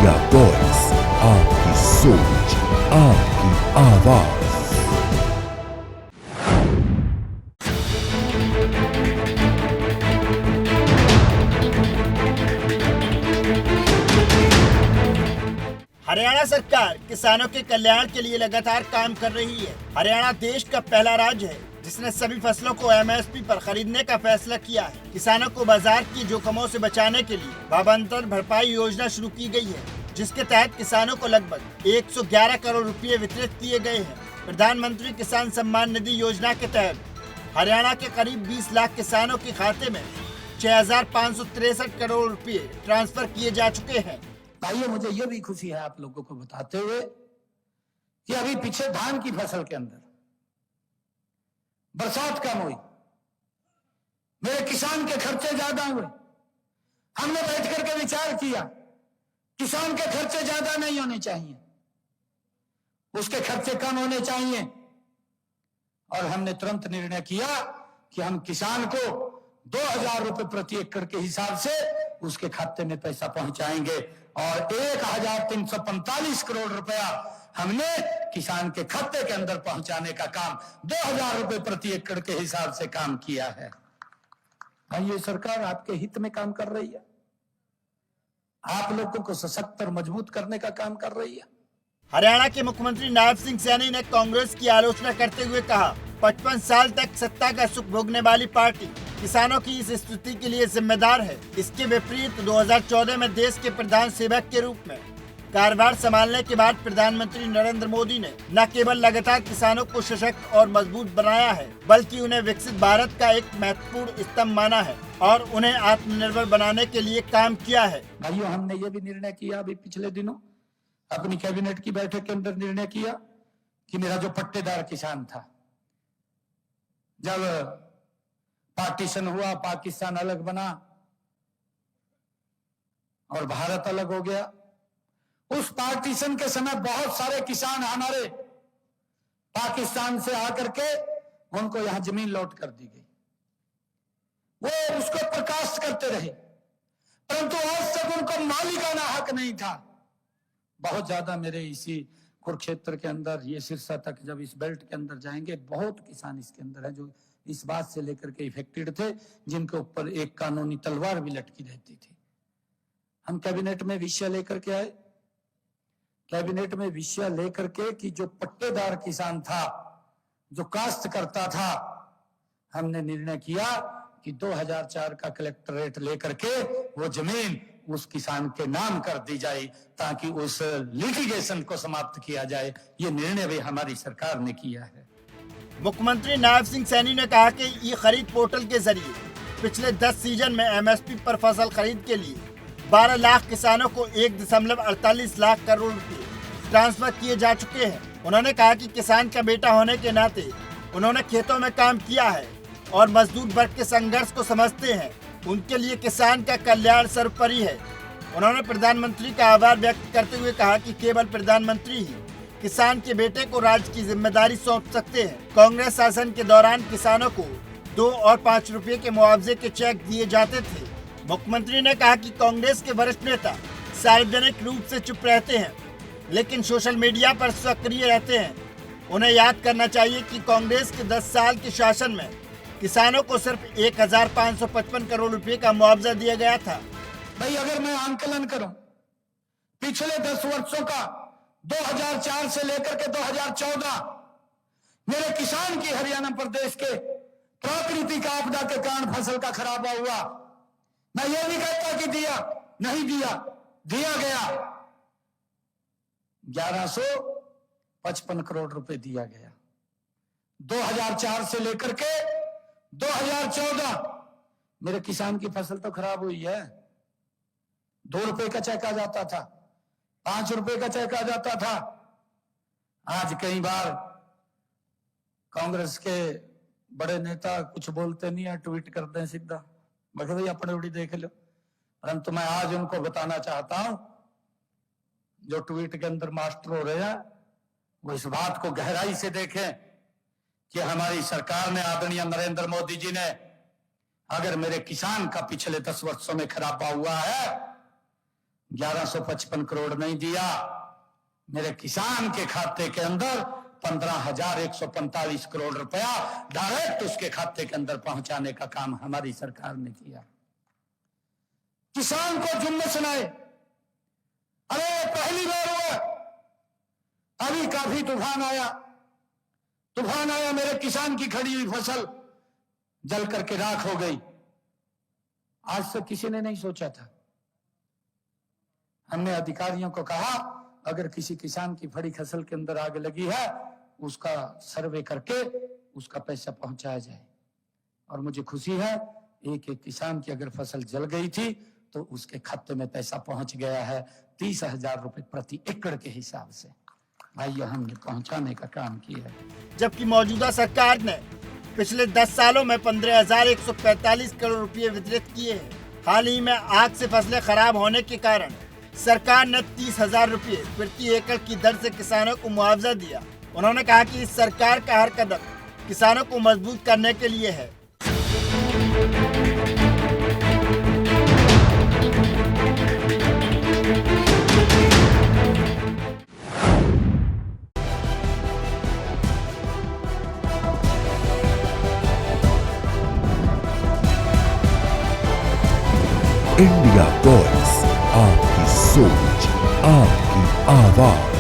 India voice, आपकी सोच, आपकी आवाज। हरियाणा सरकार किसानों के कल्याण के लिए लगातार काम कर रही है। हरियाणा देश का पहला राज्य है जिसने सभी फसलों को एमएसपी पर खरीदने का फैसला किया है। किसानों को बाजार की जोखिमों से बचाने के लिए भावांतर भरपाई योजना शुरू की गई है, जिसके तहत किसानों को लगभग 111 करोड़ रुपए वितरित किए गए हैं। प्रधानमंत्री किसान सम्मान निधि योजना के तहत हरियाणा के करीब 20 लाख किसानों के खाते में 6,563 करोड़ रुपए ट्रांसफर किए जा चुके हैं। भाइयों, मुझे यह भी खुशी है आप लोगों को बताते हुए कि अभी पीछे धान की फसल के अंदर बरसात कम हुई, मेरे किसान के खर्चे ज्यादा हुए। हमने बैठ करके विचार किया किसान के खर्चे ज्यादा नहीं होने चाहिए, उसके खर्चे कम होने चाहिए, और हमने तुरंत निर्णय किया कि हम किसान को 2,000 रुपए प्रति एकड़ के हिसाब से उसके खाते में पैसा पहुंचाएंगे और 1,345 करोड़ रुपया हमने किसान के खाते के अंदर पहुंचाने का काम 2,000 रुपए प्रति एकड़ के हिसाब से काम किया है। ये सरकार आपके हित में काम कर रही है, आप लोगों को सशक्त और मजबूत करने का काम कर रही है। हरियाणा के मुख्यमंत्री नायब सिंह सैनी ने कांग्रेस की आलोचना करते हुए कहा, 55 साल तक सत्ता का सुख भोगने वाली पार्टी किसानों की इस स्थिति के लिए जिम्मेदार है। इसके विपरीत 2014 में देश के प्रधान सेवक के रूप में कार्यभार संभालने के बाद प्रधानमंत्री नरेंद्र मोदी ने न केवल लगातार किसानों को सशक्त और मजबूत बनाया है, बल्कि उन्हें विकसित भारत का एक महत्वपूर्ण स्तंभ माना है और उन्हें आत्मनिर्भर बनाने के लिए काम किया है। भाइयों, हमने ये भी निर्णय किया अभी पिछले दिनों अपनी कैबिनेट की बैठक के अंदर निर्णय किया कि मेरा जो पट्टेदार किसान था, जब पार्टीशन हुआ, पाकिस्तान अलग बना और भारत अलग हो गया, उस पार्टीशन के समय बहुत सारे किसान हमारे पाकिस्तान से आकर के उनको यहां जमीन लौट कर दी गई, वो उसको प्रकाश करते रहे, परंतु आज तक उनको मालिकाना हक नहीं था। बहुत ज्यादा मेरे इसी कुरुक्षेत्र के अंदर, ये सिरसा तक जब इस बेल्ट के अंदर जाएंगे, बहुत किसान इसके अंदर है जो इस बात से लेकर के इफेक्टेड थे, जिनके ऊपर एक कानूनी तलवार भी लटकी रहती थी। हम कैबिनेट में विषय लेकर के आए, कैबिनेट में विषय लेकर के कि जो पट्टेदार किसान था, जो काश्त करता था, हमने निर्णय किया कि 2004 का कलेक्टरेट लेकर के वो जमीन उस किसान के नाम कर दी जाए ताकि उस लिटिगेशन को समाप्त किया जाए। ये निर्णय भी हमारी सरकार ने किया है। मुख्यमंत्री नायब सिंह सैनी ने कहा कि ई खरीद पोर्टल के जरिए पिछले 10 सीजन में एमएसपी पर फसल खरीद के लिए 12 लाख किसानों को 1.48 लाख करोड़ रुपए ट्रांसफर किए जा चुके हैं। उन्होंने कहा कि किसान का बेटा होने के नाते उन्होंने खेतों में काम किया है और मजदूर वर्ग के संघर्ष को समझते हैं। उनके लिए किसान का कल्याण सर्वोपरि है। उन्होंने प्रधानमंत्री का आभार व्यक्त करते हुए कहा कि केवल प्रधानमंत्री ही किसान के बेटे को राज्य की जिम्मेदारी सौंप सकते हैं। कांग्रेस शासन के दौरान किसानों को 2 और 5 रुपए के मुआवजे के चेक दिए जाते थे। मुख्यमंत्री ने कहा कि कांग्रेस के वरिष्ठ नेता सार्वजनिक रूप से चुप रहते हैं, लेकिन सोशल मीडिया पर सक्रिय रहते हैं। उन्हें याद करना चाहिए कि कांग्रेस के 10 साल के शासन में किसानों को सिर्फ 1,555 करोड़ रुपए का मुआवजा दिया गया था। भाई, अगर मैं आंकलन करूं पिछले 10 वर्षों का, 2004 से लेकर के 2014, मेरे किसान की हरियाणा प्रदेश के प्राकृतिक आपदा के कारण फसल का खराबा हुआ, मैं ये नहीं कहता कि दिया नहीं दिया, दिया गया। 1155 करोड़ रुपए दिया गया। 2004 से लेकर के 2014 मेरे किसान की फसल तो खराब हुई है। 2 रुपए का चेक आ जाता था, 5 रुपए का चेक आ जाता था। आज कई बार कांग्रेस के बड़े नेता कुछ बोलते नहीं है, ट्वीट करते हैं सीधा, मैं भाई अपने उड़ी देख लो। परंतु मैं आज उनको बताना चाहता हूं, जो ट्वीट के अंदर मास्टर हो रहे हैं, वो इस बात को गहराई से देखें कि हमारी सरकार ने, आदरणीय नरेंद्र मोदी जी ने, अगर मेरे किसान का पिछले 10 वर्षों में खराबा हुआ है, 1155 करोड़ नहीं दिया, मेरे किसान के खाते के अंदर 15,145 करोड़ रुपया डायरेक्ट उसके खाते के अंदर पहुंचाने का काम हमारी सरकार ने किया। किसान को जुम्मन सुनाए, अरे पहली बार हुआ, अभी काफी तूफान आया, मेरे किसान की खड़ी हुई फसल जल करके राख हो गई। आज तक किसी ने नहीं सोचा था। हमने अधिकारियों को कहा अगर किसी किसान की फड़ी फसल के अंदर आग लगी है उसका सर्वे करके उसका पैसा पहुंचाया जाए। और मुझे खुशी है एक किसान की अगर फसल जल गई थी तो उसके खाते में पैसा पहुंच गया है 30,000 रुपए प्रति एकड़ के हिसाब से। भाइयों, हमने पहुंचाने का काम किया है। जबकि मौजूदा सरकार ने पिछले 10 सालों में 15,145 करोड़ रुपए वितरित किए हैं। हाल ही में आग से फसलें खराब होने के कारण सरकार ने 30,000 रुपए प्रति एकड़ की दर से किसानों को मुआवजा दिया। उन्होंने कहा कि इस सरकार का हर कदम किसानों को मजबूत करने के लिए है। इंडिया वॉइस, आपकी सोच, आपकी आवाज।